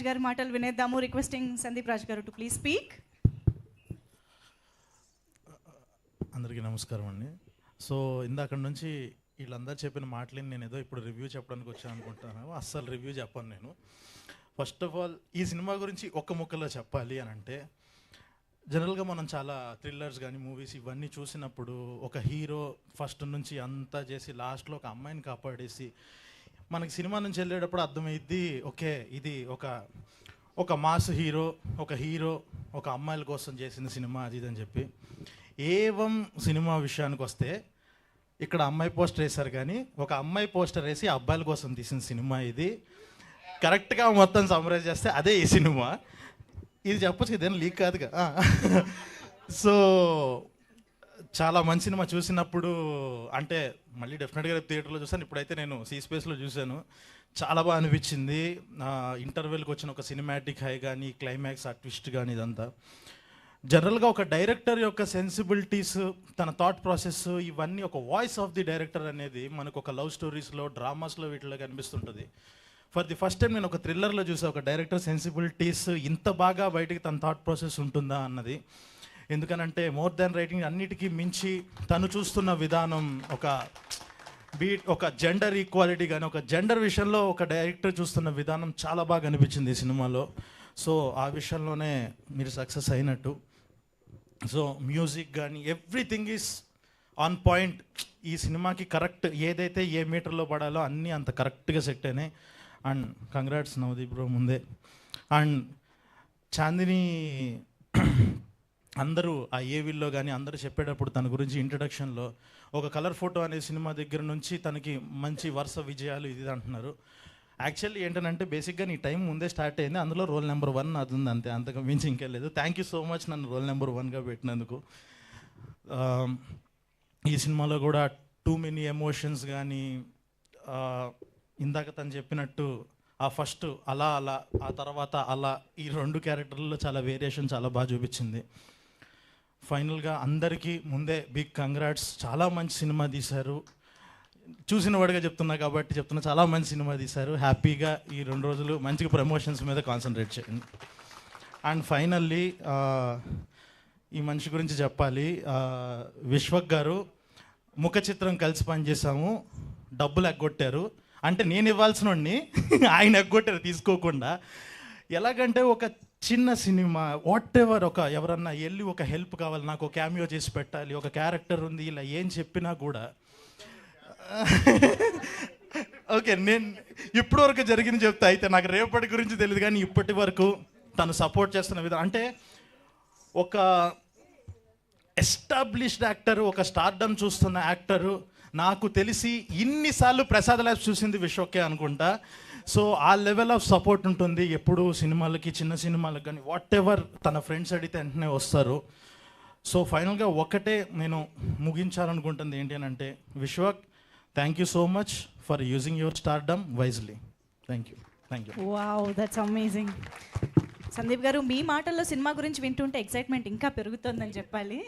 గారి మాటలు వినేద్దాము. రిక్వెస్టింగ్ సందీప్ రాజ్ గారు టు ప్లీజ్ స్పీక్. అందరికీ నమస్కారం అండి. సో ఇందాక నుంచి వీళ్ళందరూ చెప్పిన మాటలని నేను ఏదో ఇప్పుడు రివ్యూ చెప్పడానికి వచ్చాను అనుకుంటున్నాను. అస్సలు రివ్యూ చెప్పాను నేను. ఫస్ట్ ఆఫ్ ఆల్ ఈ సినిమా గురించి ఒక్క ముక్కలో చెప్పాలి అని అంటే, జనరల్గా మనం చాలా థ్రిల్లర్స్ కానీ మూవీస్ ఇవన్నీ చూసినప్పుడు ఒక హీరో ఫస్ట్ నుంచి అంతా చేసి లాస్ట్లో ఒక అమ్మాయిని కాపాడేసి మనకి సినిమా నుంచి వెళ్ళేటప్పుడు అర్థమైద్ది, ఓకే ఇది ఒక మాస్ హీరో ఒక అమ్మాయిల కోసం చేసిన సినిమా అది ఇది అని చెప్పి. ఏవం సినిమా విషయానికి వస్తే ఇక్కడ అమ్మాయి పోస్టర్ వేశారు, కానీ ఒక అమ్మాయి పోస్టర్ వేసి అబ్బాయిల కోసం తీసిన సినిమా ఇది. కరెక్ట్గా మొత్తం సమ్మరైజ్ చేస్తే అదే ఈ సినిమా. ఇది చెప్పచ్చు, ఇదేం లీక్ కాదుగా. సో చాలా మంచి సినిమా. చూసినప్పుడు అంటే మళ్ళీ డెఫినెట్గా రేపు థియేటర్లో చూసాను, ఇప్పుడైతే నేను సీ స్పేస్లో చూశాను. చాలా బాగా అనిపించింది. ఇంటర్వెల్కి వచ్చిన ఒక సినిమాటిక్ హై కానీ, క్లైమాక్స్ ఆ ట్విస్ట్ కానీ, ఇదంతా జనరల్గా ఒక డైరెక్టర్ యొక్క సెన్సిబిలిటీస్, తన థాట్ ప్రాసెస్, ఇవన్నీ ఒక వాయిస్ ఆఫ్ ది డైరెక్టర్ అనేది మనకు ఒక లవ్ స్టోరీస్లో, డ్రామాస్లో వీటిలో కనిపిస్తుంటుంది. ఫర్ ది ఫస్ట్ టైం నేను ఒక థ్రిల్లర్లో చూసా ఒక డైరెక్టర్ సెన్సిబిలిటీస్ ఇంత బాగా బయటికి తన థాట్ ప్రాసెస్ ఉంటుందా అన్నది. ఎందుకనంటే మోర్ దాన్ రైటింగ్ అన్నిటికీ మించి తను చూస్తున్న విధానం, ఒక జెండర్ ఈక్వాలిటీ కానీ, ఒక జెండర్ విషయంలో ఒక డైరెక్టర్ చూస్తున్న విధానం చాలా బాగా అనిపించింది ఈ సినిమాలో. సో ఆ విషయంలోనే మీరు సక్సెస్ అయినట్టు. సో మ్యూజిక్ కానీ ఎవ్రీథింగ్ ఈజ్ ఆన్ పాయింట్. ఈ సినిమాకి కరెక్ట్ ఏదైతే ఏ మీటర్లో పడాలో అన్నీ అంత కరెక్ట్గా సెట్ అయినాయి. అండ్ కంగ్రాట్స్ నవదీప్ బ్రో ముందే. అండ్ చాందిని అందరూ ఆ ఏవిల్లో కానీ అందరూ చెప్పేటప్పుడు తన గురించి ఇంట్రడక్షన్లో ఒక కలర్ ఫోటో అనే సినిమా దగ్గర నుంచి తనకి మంచి వరుస విజయాలు ఇది అంటున్నారు. యాక్చువల్లీ ఏంటంటే బేసిక్గా నీ టైం ముందే స్టార్ట్ అయింది, అందులో రోల్ నెంబర్ 1 అది ఉంది అంతే, అంతకు మించి ఇంకేం లేదు. థ్యాంక్ యూ సో మచ్ నన్ను రోల్ నెంబర్ 1గా పెట్టినందుకు. ఈ సినిమాలో కూడా టూ మెనీ ఎమోషన్స్ కానీ, ఇందాక తను చెప్పినట్టు ఆ ఫస్ట్ అలా ఆ తర్వాత అలా, ఈ 2 క్యారెక్టర్లలో చాలా వేరియేషన్ చాలా బాగా చూపించింది. ఫైనల్గా అందరికీ ముందే బిగ్ కంగ్రాట్స్. చాలా మంచి సినిమా తీశారు. చూసిన వాడిగా చెప్తున్నా కాబట్టి చెప్తున్నా, చాలా మంచి సినిమా తీశారు. హ్యాపీగా ఈ 2 రోజులు మంచిగా ప్రమోషన్స్ మీద కాన్సన్ట్రేట్ చేయండి. అండ్ ఫైనల్లీ ఈ మనిషి గురించి చెప్పాలి. విశ్వక్ గారు ముఖ చిత్రం కలిసి పనిచేసాము, డబ్బులు ఎగ్గొట్టారు. అంటే నేను ఇవ్వాల్సిన వాడిని ఆయన ఎగ్గొట్టారు తీసుకోకుండా. ఎలాగంటే ఒక చిన్న సినిమా వాట్ ఎవర్, ఎవరన్నా వెళ్ళి ఒక హెల్ప్ కావాలి, నాకు ఒక క్యామియో చేసి పెట్టాలి, ఒక క్యారెక్టర్ ఉంది, ఇలా ఏం చెప్పినా కూడా ఓకే నేను ఇప్పటి వరకు జరిగింది చెప్తా. అయితే నాకు రేపటి గురించి తెలియదు, కానీ ఇప్పటి వరకు తను సపోర్ట్ చేస్తున్న విధానం అంటే ఒక ఎస్టాబ్లిష్డ్ యాక్టర్, ఒక స్టార్డమ్ చూస్తున్న యాక్టరు. నాకు తెలిసి ఇన్నిసార్లు ప్రసాద్ ల్యాబ్స్ చూసింది విశ్వకే అనుకుంటా. సో ఆ లెవెల్ ఆఫ్ సపోర్ట్ ఉంటుంది ఎప్పుడు సినిమాలకి, చిన్న సినిమాలకు కానీ వాట్ ఎవర్ తన ఫ్రెండ్స్ అడిగితే వెంటనే వస్తారు. సో ఫైనల్గా ఒకటే నేను ముగించాలనుకుంటుంది ఏంటి అని అంటే, Vishwak thank you so much for using your stardom wisely. Thank you. Wow, that's amazing. Sandeep గారు, మీ మాటల్లో సినిమా గురించి వింటుంటే ఎక్సైట్మెంట్ ఇంకా పెరుగుతుందని చెప్పాలి.